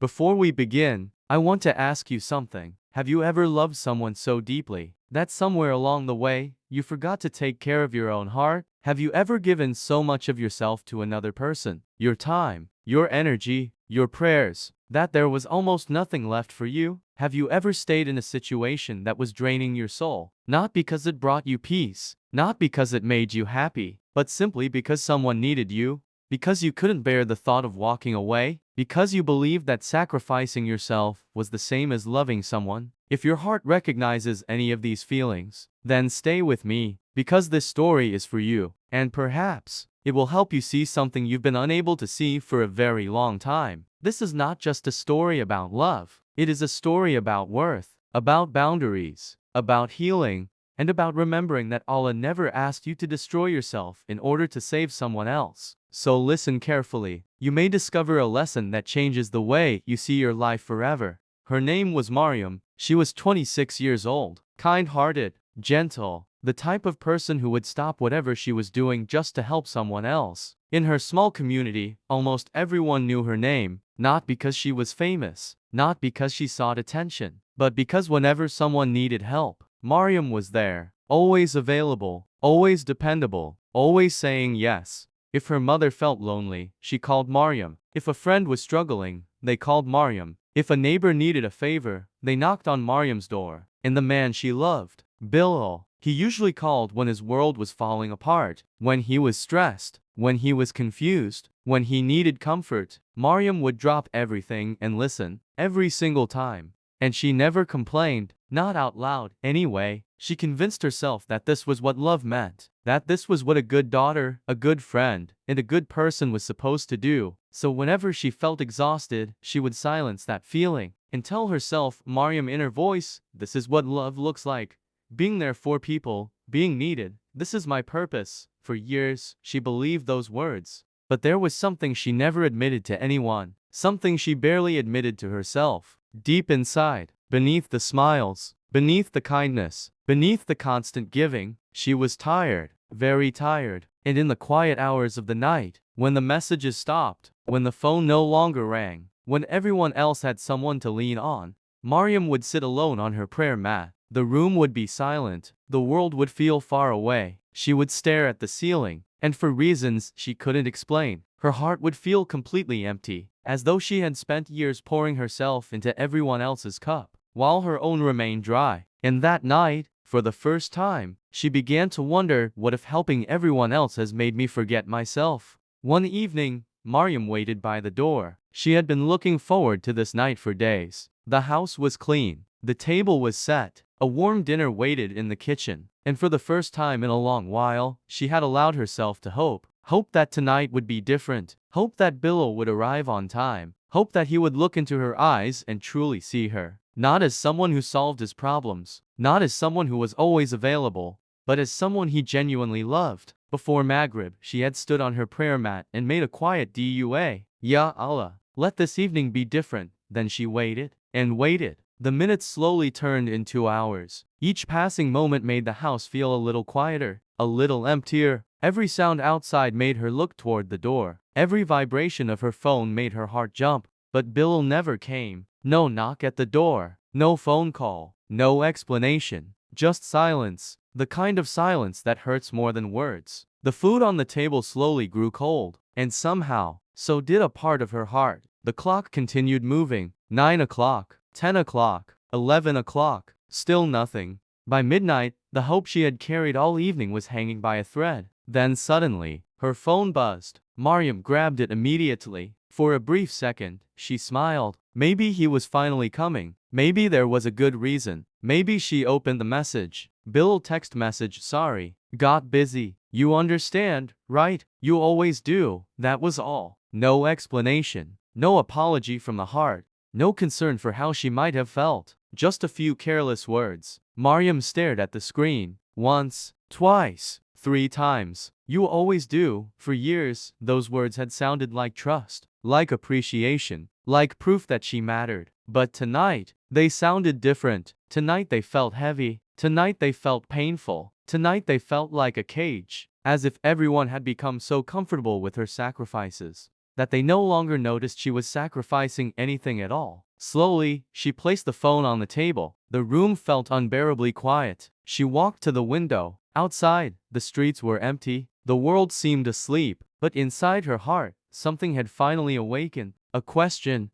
Before we begin, I want to ask you something. Have you ever loved someone so deeply that somewhere along the way, you forgot to take care of your own heart? Have you ever given so much of yourself to another person, your time, your energy, your prayers, that there was almost nothing left for you? Have you ever stayed in a situation that was draining your soul, not because it brought you peace, not because it made you happy, but simply because someone needed you? Because you couldn't bear the thought of walking away? Because you believed that sacrificing yourself was the same as loving someone? If your heart recognizes any of these feelings, then stay with me, because this story is for you, and perhaps it will help you see something you've been unable to see for a very long time. This is not just a story about love. It is a story about worth, about boundaries, about healing, and about remembering that Allah never asked you to destroy yourself in order to save someone else. So listen carefully. You may discover a lesson that changes the way you see your life forever. Her name was Maryam. She was 26 years old, kind-hearted, gentle, the type of person who would stop whatever she was doing just to help someone else. In her small community, almost everyone knew her name, not because she was famous, not because she sought attention, but because whenever someone needed help, Maryam was there, always available, always dependable, always saying yes. If her mother felt lonely, she called Maryam. If a friend was struggling, they called Maryam. If a neighbor needed a favor, they knocked on Maryam's door. And the man she loved, Bilal, he usually called when his world was falling apart, when he was stressed, when he was confused, when he needed comfort. Maryam would drop everything and listen, every single time. And she never complained, not out loud. Anyway, she convinced herself that this was what love meant, that this was what a good daughter, a good friend, and a good person was supposed to do. So whenever she felt exhausted, she would silence that feeling and tell herself, Maryam, in her voice, this is what love looks like. Being there for people, being needed. This is my purpose. For years, she believed those words. But there was something she never admitted to anyone, something she barely admitted to herself. Deep inside, beneath the smiles, beneath the kindness, beneath the constant giving, she was tired, very tired. And in the quiet hours of the night, when the messages stopped, when the phone no longer rang, when everyone else had someone to lean on, Maryam would sit alone on her prayer mat. The room would be silent, the world would feel far away. She would stare at the ceiling, and for reasons she couldn't explain, her heart would feel completely empty, as though she had spent years pouring herself into everyone else's cup, while her own remained dry. And that night, for the first time, she began to wonder, what if helping everyone else has made me forget myself? One evening, Maryam waited by the door. She had been looking forward to this night for days. The house was clean, the table was set, a warm dinner waited in the kitchen, and for the first time in a long while, she had allowed herself to hope. Hope that tonight would be different. Hope that Bilal would arrive on time. Hope that he would look into her eyes and truly see her. Not as someone who solved his problems, not as someone who was always available, but as someone he genuinely loved. Before Maghrib, she had stood on her prayer mat and made a quiet dua. Ya Allah, let this evening be different. Then she waited and waited. The minutes slowly turned into hours. Each passing moment made the house feel a little quieter, a little emptier. Every sound outside made her look toward the door. Every vibration of her phone made her heart jump. But Bilal never came. No knock at the door. No phone call. No explanation. Just silence. The kind of silence that hurts more than words. The food on the table slowly grew cold. And somehow, so did a part of her heart. The clock continued moving. 9 o'clock. 10 o'clock, 11 o'clock, still nothing. By midnight, the hope she had carried all evening was hanging by a thread. Then suddenly, her phone buzzed. Maryam grabbed it immediately. For a brief second, she smiled. Maybe he was finally coming. Maybe there was a good reason. Maybe she opened the message. Bilal text message, sorry, got busy. You understand, right? You always do. That was all. No explanation. No apology from the heart. No concern for how she might have felt. Just a few careless words. Maryam stared at the screen. Once, twice, 3 times. You always do. For years, those words had sounded like trust, like appreciation, like proof that she mattered. But tonight, they sounded different. Tonight they felt heavy. Tonight they felt painful. Tonight they felt like a cage. As if everyone had become so comfortable with her sacrifices that they no longer noticed she was sacrificing anything at all. Slowly, she placed the phone on the table. The room felt unbearably quiet. She walked to the window. Outside, the streets were empty. The world seemed asleep. But inside her heart, something had finally awakened. A question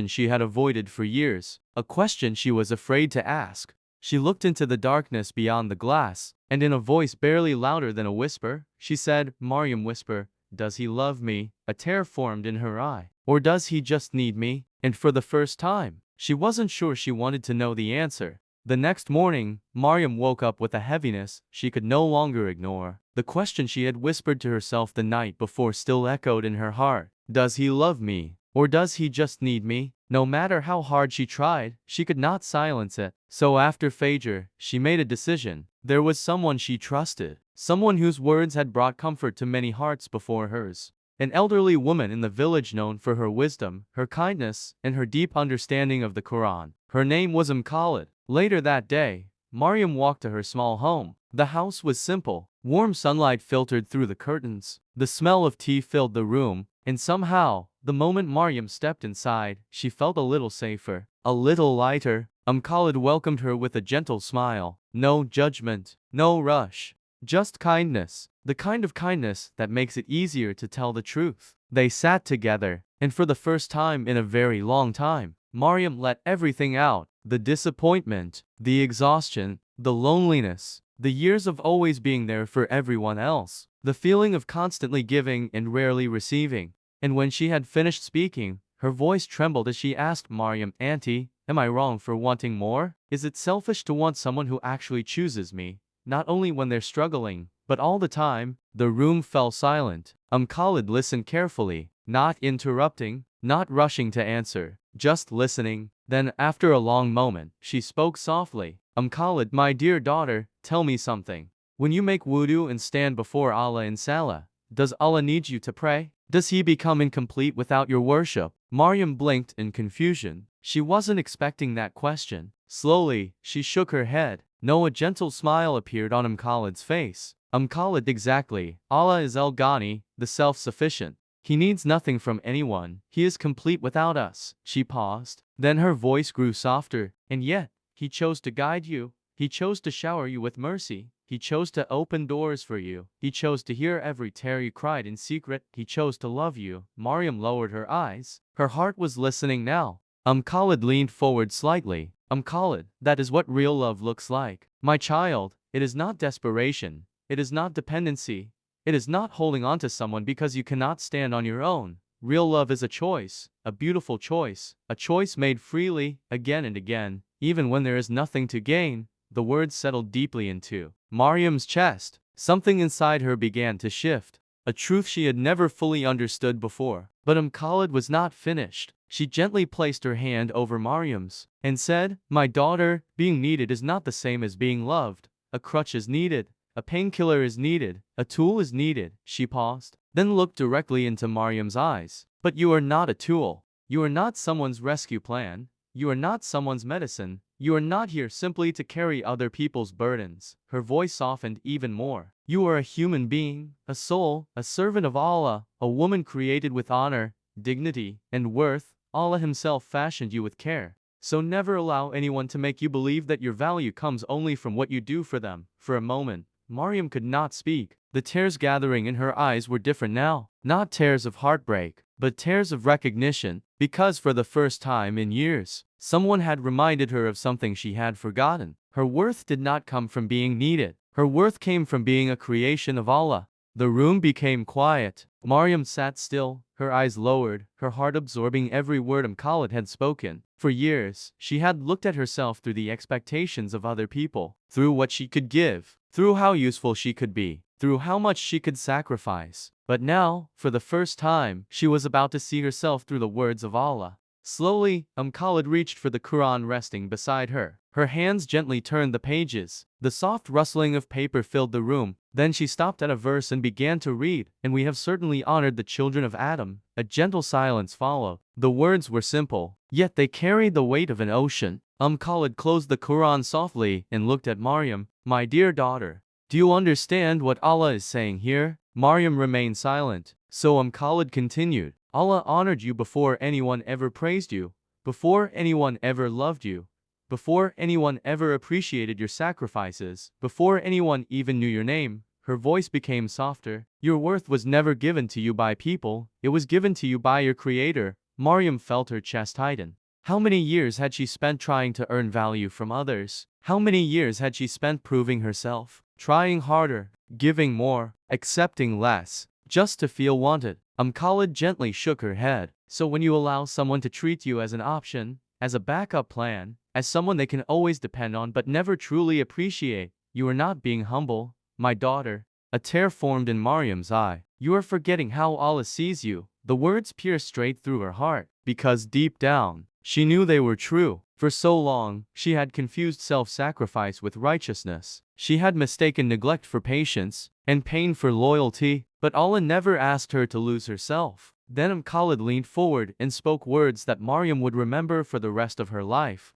she had avoided for years. A question she was afraid to ask. She looked into the darkness beyond the glass, and in a voice barely louder than a whisper, she said, Mariam whisper, does he love me? A tear formed in her eye. Or does he just need me? And for the first time, she wasn't sure she wanted to know the answer. The next morning, Mariam woke up with a heaviness she could no longer ignore. The question she had whispered to herself the night before still echoed in her heart. Does he love me? Or does he just need me? No matter how hard she tried, she could not silence it. So after Fajr, she made a decision. There was someone she trusted. Someone whose words had brought comfort to many hearts before hers. An elderly woman in the village known for her wisdom, her kindness, and her deep understanding of the Quran. Her name was Khalid. Later that day, Mariam walked to her small home. The house was simple. Warm sunlight filtered through the curtains. The smell of tea filled the room, and somehow, the moment Mariam stepped inside, she felt a little safer, a little lighter. Khalid welcomed her with a gentle smile. No judgment, no rush, just kindness. The kind of kindness that makes it easier to tell the truth. They sat together, and for the first time in a very long time, Mariam let everything out. The disappointment, the exhaustion, the loneliness, the years of always being there for everyone else, the feeling of constantly giving and rarely receiving. And when she had finished speaking, her voice trembled as she asked Mariam, Auntie, am I wrong for wanting more? Is it selfish to want someone who actually chooses me, not only when they're struggling, but all the time? The room fell silent. Khalid listened carefully, not interrupting, not rushing to answer, just listening. Then, after a long moment, she spoke softly. Khalid, my dear daughter, tell me something. When you make wudu and stand before Allah in salah, does Allah need you to pray? Does he become incomplete without your worship? Mariam blinked in confusion. She wasn't expecting that question. Slowly, she shook her head. No, a gentle smile appeared on Khalid's face. Khalid, exactly. Allah is El-Ghani, the self-sufficient. He needs nothing from anyone. He is complete without us. She paused. Then her voice grew softer. And yet, he chose to guide you. He chose to shower you with mercy. He chose to open doors for you. He chose to hear every tear you cried in secret. He chose to love you. Mariam lowered her eyes. Her heart was listening now. Khalid leaned forward slightly. Khalid, that is what real love looks like. My child, it is not desperation. It is not dependency. It is not holding on to someone because you cannot stand on your own. Real love is a choice, a beautiful choice, a choice made freely, again and again, even when there is nothing to gain. The words settled deeply into Mariam's chest. Something inside her began to shift, a truth she had never fully understood before. But Khalid was not finished. She gently placed her hand over Mariam's and said, My daughter, being needed is not the same as being loved. A crutch is needed. A painkiller is needed. A tool is needed. She paused, then looked directly into Mariam's eyes. But you are not a tool. You are not someone's rescue plan. You are not someone's medicine. You are not here simply to carry other people's burdens. Her voice softened even more. You are a human being, a soul, a servant of Allah, a woman created with honor, dignity, and worth. Allah himself fashioned you with care. So never allow anyone to make you believe that your value comes only from what you do for them. For a moment, Mariam could not speak. The tears gathering in her eyes were different now. Not tears of heartbreak, but tears of recognition. Because for the first time in years, someone had reminded her of something she had forgotten. Her worth did not come from being needed. Her worth came from being a creation of Allah. The room became quiet. Mariam sat still, her eyes lowered, her heart absorbing every word Khalid had spoken. For years, she had looked at herself through the expectations of other people, through what she could give, through how useful she could be, through how much she could sacrifice. But now, for the first time, she was about to see herself through the words of Allah. Slowly, Khalid reached for the Quran resting beside her. Her hands gently turned the pages. The soft rustling of paper filled the room. Then she stopped at a verse and began to read, and we have certainly honored the children of Adam. A gentle silence followed. The words were simple, yet they carried the weight of an ocean. Khalid closed the Quran softly and looked at Mariam. My dear daughter, do you understand what Allah is saying here? Mariam remained silent. So Khalid continued. Allah honored you before anyone ever praised you, before anyone ever loved you, before anyone ever appreciated your sacrifices, before anyone even knew your name. Her voice became softer. Your worth was never given to you by people, it was given to you by your Creator. Maryam felt her chest tighten. How many years had she spent trying to earn value from others? How many years had she spent proving herself, trying harder, giving more, accepting less, just to feel wanted? Khalid gently shook her head. So when you allow someone to treat you as an option, as a backup plan, as someone they can always depend on but never truly appreciate, you are not being humble, my daughter. A tear formed in Maryam's eye. You are forgetting how Allah sees you. The words pierced straight through her heart, because deep down, she knew they were true. For so long, she had confused self-sacrifice with righteousness. She had mistaken neglect for patience, and pain for loyalty, but Allah never asked her to lose herself. Then Khalid leaned forward and spoke words that Maryam would remember for the rest of her life.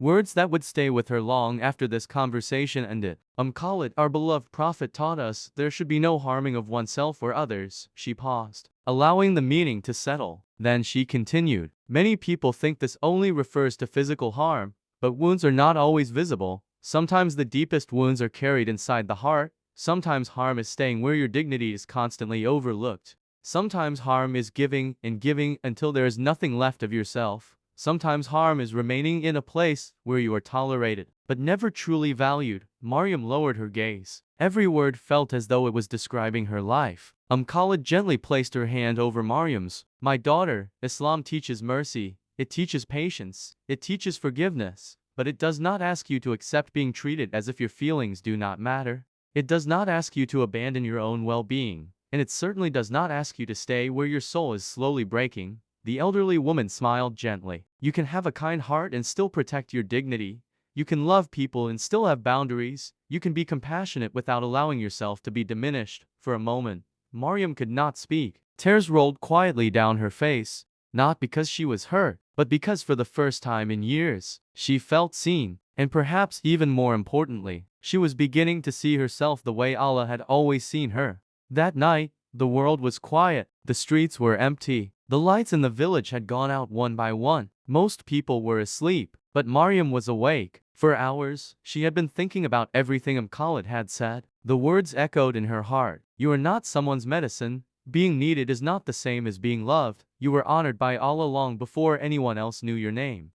Words that would stay with her long after this conversation ended. Khalid, our beloved Prophet taught us there should be no harming of oneself or others. She paused, allowing the meaning to settle. Then she continued, many people think this only refers to physical harm, but wounds are not always visible. Sometimes the deepest wounds are carried inside the heart. Sometimes harm is staying where your dignity is constantly overlooked. Sometimes harm is giving and giving until there is nothing left of yourself. Sometimes harm is remaining in a place where you are tolerated, but never truly valued. Maryam lowered her gaze. Every word felt as though it was describing her life. Khalid gently placed her hand over Maryam's. My daughter, Islam teaches mercy, it teaches patience, it teaches forgiveness, but it does not ask you to accept being treated as if your feelings do not matter. It does not ask you to abandon your own well-being, and it certainly does not ask you to stay where your soul is slowly breaking. The elderly woman smiled gently. You can have a kind heart and still protect your dignity. You can love people and still have boundaries. You can be compassionate without allowing yourself to be diminished. For a moment, Maryam could not speak. Tears rolled quietly down her face, not because she was hurt, but because for the first time in years, she felt seen, and perhaps even more importantly, she was beginning to see herself the way Allah had always seen her. That night, the world was quiet, the streets were empty. The lights in the village had gone out one by one. Most people were asleep, but Maryam was awake. For hours, she had been thinking about everything Khalid had said. The words echoed in her heart. You are not someone's medicine. Being needed is not the same as being loved. You were honored by Allah long before anyone else knew your name.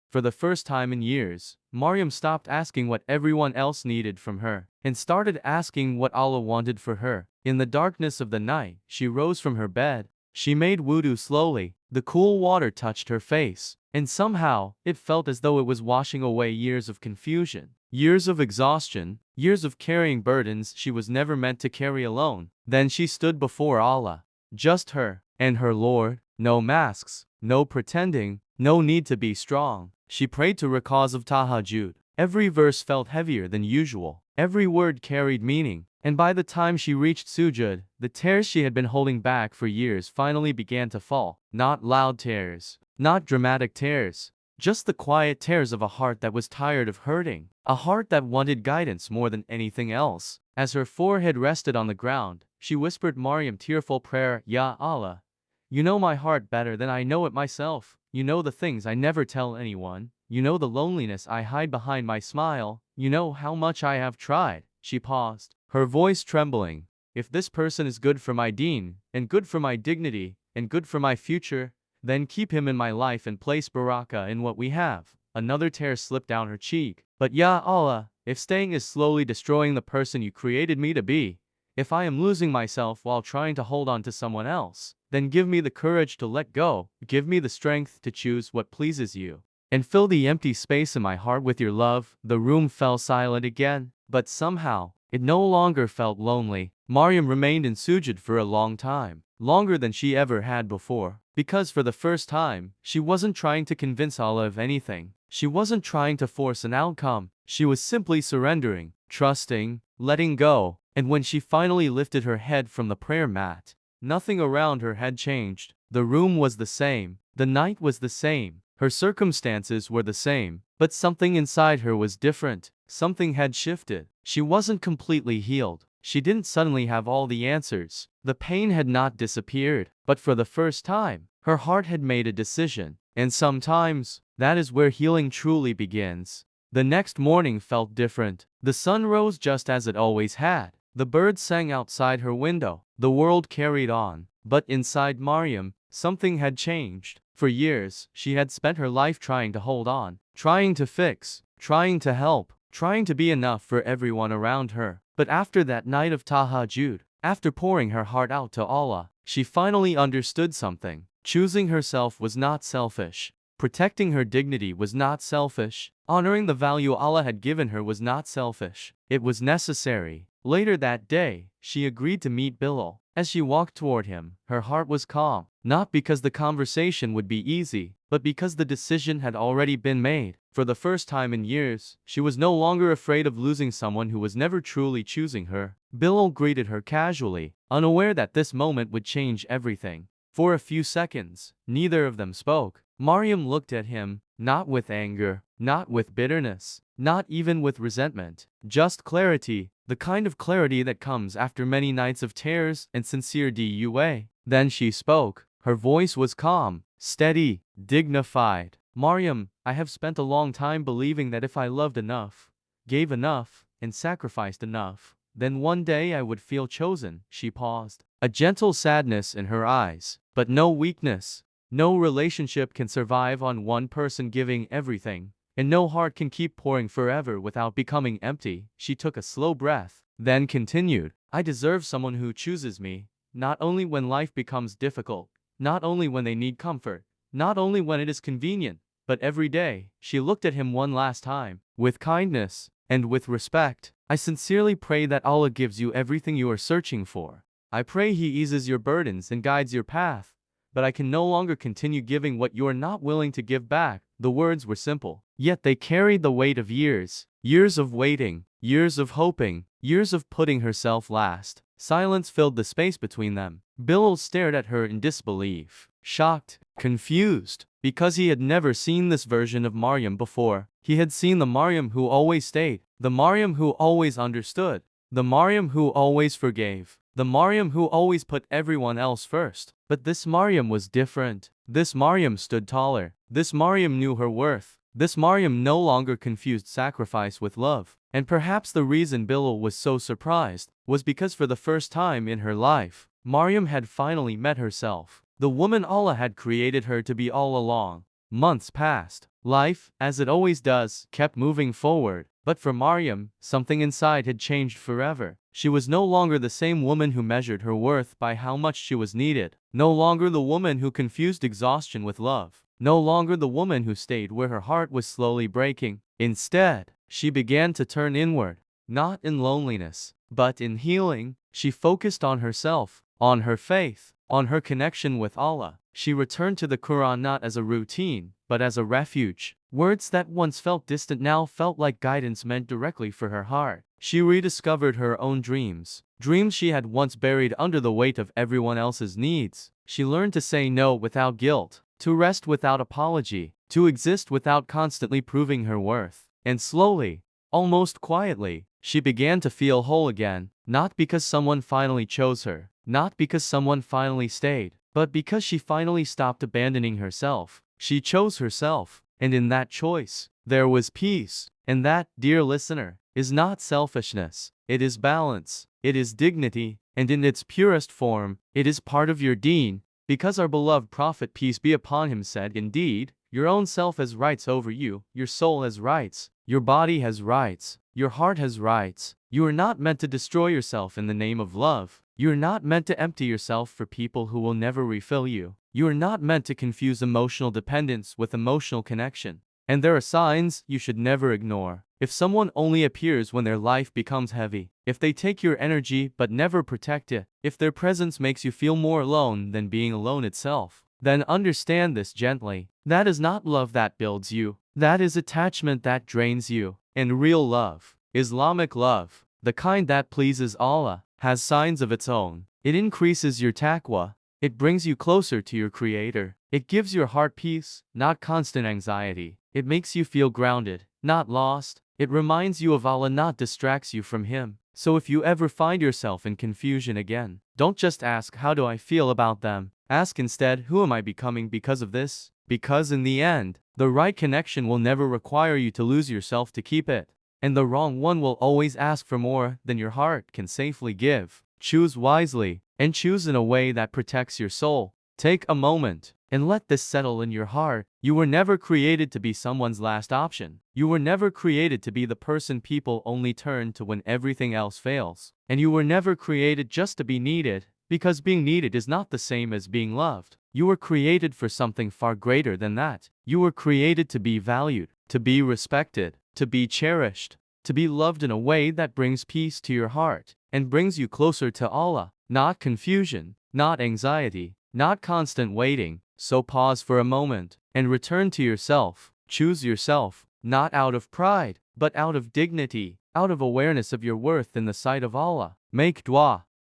For the first time in years, Maryam stopped asking what everyone else needed from her, and started asking what Allah wanted for her. In the darkness of the night, she rose from her bed. She made wudu slowly. The cool water touched her face, and somehow, it felt as though it was washing away years of confusion, years of exhaustion, years of carrying burdens she was never meant to carry alone. Then she stood before Allah, just her and her Lord. No masks, no pretending, no need to be strong. She prayed to rak'ahs of tahajjud. Every verse felt heavier than usual. Every word carried meaning. And by the time she reached sujud, the tears she had been holding back for years finally began to fall. Not loud tears, not dramatic tears, just the quiet tears of a heart that was tired of hurting, a heart that wanted guidance more than anything else. As her forehead rested on the ground, she whispered Maryam tearful prayer, Ya Allah, you know my heart better than I know it myself. You know the things I never tell anyone. You know the loneliness I hide behind my smile. You know how much I have tried. She paused, her voice trembling. If this person is good for my deen, and good for my dignity, and good for my future, then keep him in my life and place barakah in what we have. Another tear slipped down her cheek. But Ya Allah, if staying is slowly destroying the person you created me to be, if I am losing myself while trying to hold on to someone else, then give me the courage to let go. Give me the strength to choose what pleases you, and fill the empty space in my heart with your love. The room fell silent again, but somehow, it no longer felt lonely. Maryam remained in sujud for a long time, longer than she ever had before, because for the first time, she wasn't trying to convince Allah of anything. She wasn't trying to force an outcome. She was simply surrendering, trusting, letting go. And when she finally lifted her head from the prayer mat, nothing around her had changed. The room was the same. The night was the same. Her circumstances were the same. But something inside her was different. Something had shifted. She wasn't completely healed. She didn't suddenly have all the answers. The pain had not disappeared, but for the first time, her heart had made a decision. And sometimes, that is where healing truly begins. The next morning felt different. The sun rose just as it always had. The birds sang outside her window. The world carried on. But inside Mariam, something had changed. For years, she had spent her life trying to hold on, trying to fix, trying to help, trying to be enough for everyone around her. But after that night of Tahajjud, after pouring her heart out to Allah, she finally understood something. Choosing herself was not selfish. Protecting her dignity was not selfish. Honoring the value Allah had given her was not selfish. It was necessary. Later that day, she agreed to meet Bilal. As she walked toward him, her heart was calm, not because the conversation would be easy, but because the decision had already been made. For the first time in years, she was no longer afraid of losing someone who was never truly choosing her. Bilal greeted her casually, unaware that this moment would change everything. For a few seconds, neither of them spoke. Mariam looked at him, not with anger, not with bitterness, not even with resentment, just clarity, the kind of clarity that comes after many nights of tears and sincere dua. Then she spoke. Her voice was calm, steady, dignified. Mariam, I have spent a long time believing that if I loved enough, gave enough, and sacrificed enough, then one day I would feel chosen. She paused, a gentle sadness in her eyes, but no weakness. No relationship can survive on one person giving everything, and no heart can keep pouring forever without becoming empty. She took a slow breath, then continued, I deserve someone who chooses me, not only when life becomes difficult, not only when they need comfort, not only when it is convenient, but every day. She looked at him one last time, with kindness, and with respect. I sincerely pray that Allah gives you everything you are searching for. I pray He eases your burdens and guides your path. But I can no longer continue giving what you are not willing to give back. The words were simple, yet they carried the weight of years. Years of waiting, years of hoping, years of putting herself last. Silence filled the space between them. Bilal stared at her in disbelief, shocked, confused, because he had never seen this version of Mariam before. He had seen the Mariam who always stayed, the Mariam who always understood, the Mariam who always forgave, the Mariam who always put everyone else first. But this Mariam was different. This Mariam stood taller. This Mariam knew her worth. This Mariam no longer confused sacrifice with love. And perhaps the reason Bilal was so surprised was because for the first time in her life, Mariam had finally met herself. The woman Allah had created her to be all along. Months passed. Life, as it always does, kept moving forward. But for Mariam, something inside had changed forever. She was no longer the same woman who measured her worth by how much she was needed. No longer the woman who confused exhaustion with love. No longer the woman who stayed where her heart was slowly breaking. Instead, she began to turn inward. Not in loneliness, but in healing. She focused on herself, on her faith, on her connection with Allah. She returned to the Quran not as a routine, but as a refuge. Words that once felt distant now felt like guidance meant directly for her heart. She rediscovered her own dreams. Dreams she had once buried under the weight of everyone else's needs. She learned to say no without guilt, to rest without apology, to exist without constantly proving her worth. And slowly, almost quietly, she began to feel whole again, not because someone finally chose her, not because someone finally stayed, but because she finally stopped abandoning herself. She chose herself, and in that choice, there was peace. And that, dear listener, is not selfishness. It is balance. It is dignity, and in its purest form, it is part of your deen. Because our beloved Prophet, peace be upon him, said, indeed, your own self has rights over you, your soul has rights, your body has rights, your heart has rights. You are not meant to destroy yourself in the name of love. You are not meant to empty yourself for people who will never refill you. You are not meant to confuse emotional dependence with emotional connection. And there are signs you should never ignore. If someone only appears when their life becomes heavy, if they take your energy but never protect it, if their presence makes you feel more alone than being alone itself, then understand this gently. That is not love that builds you. That is attachment that drains you. And real love, Islamic love, the kind that pleases Allah, has signs of its own. It increases your taqwa. It brings you closer to your Creator. It gives your heart peace, not constant anxiety. It makes you feel grounded, not lost. It reminds you of Allah, not distracts you from Him. So if you ever find yourself in confusion again, don't just ask how do I feel about them, ask instead who am I becoming because of this? Because in the end, the right connection will never require you to lose yourself to keep it. And the wrong one will always ask for more than your heart can safely give. Choose wisely, and choose in a way that protects your soul. Take a moment, and let this settle in your heart. You were never created to be someone's last option. You were never created to be the person people only turn to when everything else fails. And you were never created just to be needed, because being needed is not the same as being loved. You were created for something far greater than that. You were created to be valued, to be respected, to be cherished, to be loved in a way that brings peace to your heart and brings you closer to Allah, not confusion, not anxiety, not constant waiting. So pause for a moment and return to yourself. Choose yourself, not out of pride, but out of dignity, out of awareness of your worth in the sight of Allah. Make dua.